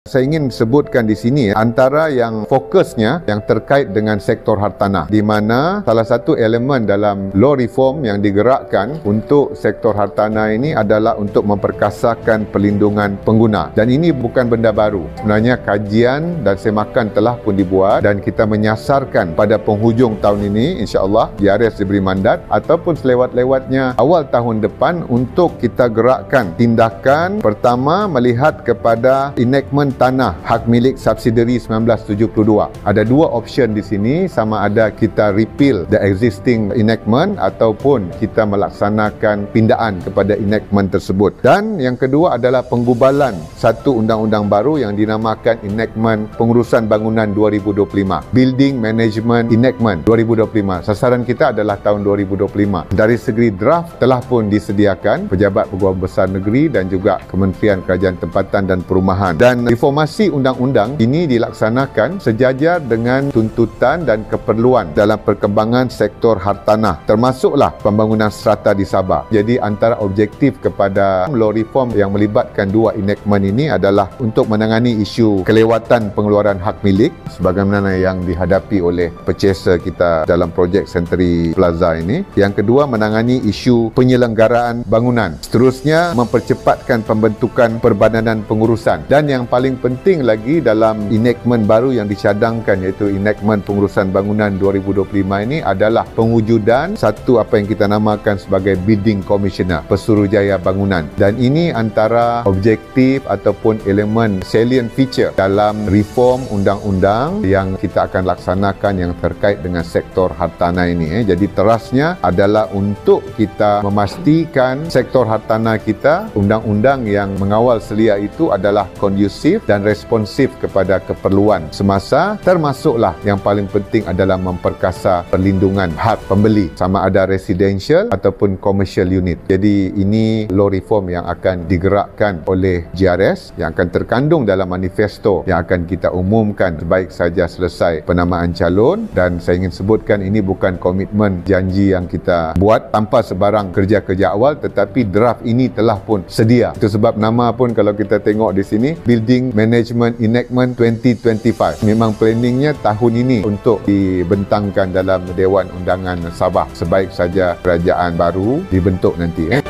Saya ingin sebutkan di sini antara yang fokusnya yang terkait dengan sektor hartanah, di mana salah satu elemen dalam law reform yang digerakkan untuk sektor hartanah ini adalah untuk memperkasakan perlindungan pengguna. Dan ini bukan benda baru. Sebenarnya kajian dan semakan telah pun dibuat dan kita menyasarkan pada penghujung tahun ini, insya-Allah JRS diberi mandat ataupun selewat-lewatnya awal tahun depan untuk kita gerakkan tindakan pertama melihat kepada enactment tanah hak milik subsidiary 1972. Ada dua option di sini, sama ada kita repeal the existing enactment ataupun kita melaksanakan pindaan kepada enactment tersebut. Dan yang kedua adalah penggubalan satu undang-undang baru yang dinamakan Enactment Pengurusan Bangunan 2025, Building Management Enactment 2025. Sasaran kita adalah tahun 2025. Dari segi draft telah pun disediakan Pejabat Peguam Besar Negeri dan juga Kementerian Kerajaan Tempatan dan Perumahan. Dan reformasi undang-undang ini dilaksanakan sejajar dengan tuntutan dan keperluan dalam perkembangan sektor hartanah, termasuklah pembangunan strata di Sabah. Jadi antara objektif kepada law reform yang melibatkan dua enactment ini adalah untuk menangani isu kelewatan pengeluaran hak milik sebagaimana yang dihadapi oleh purchaser kita dalam projek Century Plaza ini. Yang kedua, menangani isu penyelenggaraan bangunan. Seterusnya, mempercepatkan pembentukan perbadanan pengurusan. Dan yang paling penting lagi dalam enactment baru yang dicadangkan iaitu Enactment Pengurusan Bangunan 2025 ini adalah pengujudan satu apa yang kita namakan sebagai Bidding Commissioner, Pesuruhjaya Bangunan. Dan ini antara objektif ataupun elemen salient feature dalam reform undang-undang yang kita akan laksanakan yang terkait dengan sektor hartanah ini. Jadi terasnya adalah untuk kita memastikan sektor hartanah kita, undang-undang yang mengawal selia itu adalah kondusif dan responsif kepada keperluan semasa, termasuklah yang paling penting adalah memperkasa perlindungan hak pembeli sama ada residential ataupun commercial unit. Jadi ini law reform yang akan digerakkan oleh JRS yang akan terkandung dalam manifesto yang akan kita umumkan sebaik saja selesai penamaan calon. Dan saya ingin sebutkan ini bukan komitmen janji yang kita buat tanpa sebarang kerja-kerja awal, tetapi draft ini telah pun sedia. Itu sebab nama pun kalau kita tengok di sini Building Management Enactment 2025. Memang planningnya tahun ini untuk dibentangkan dalam Dewan Undangan Sabah sebaik saja kerajaan baru dibentuk nanti.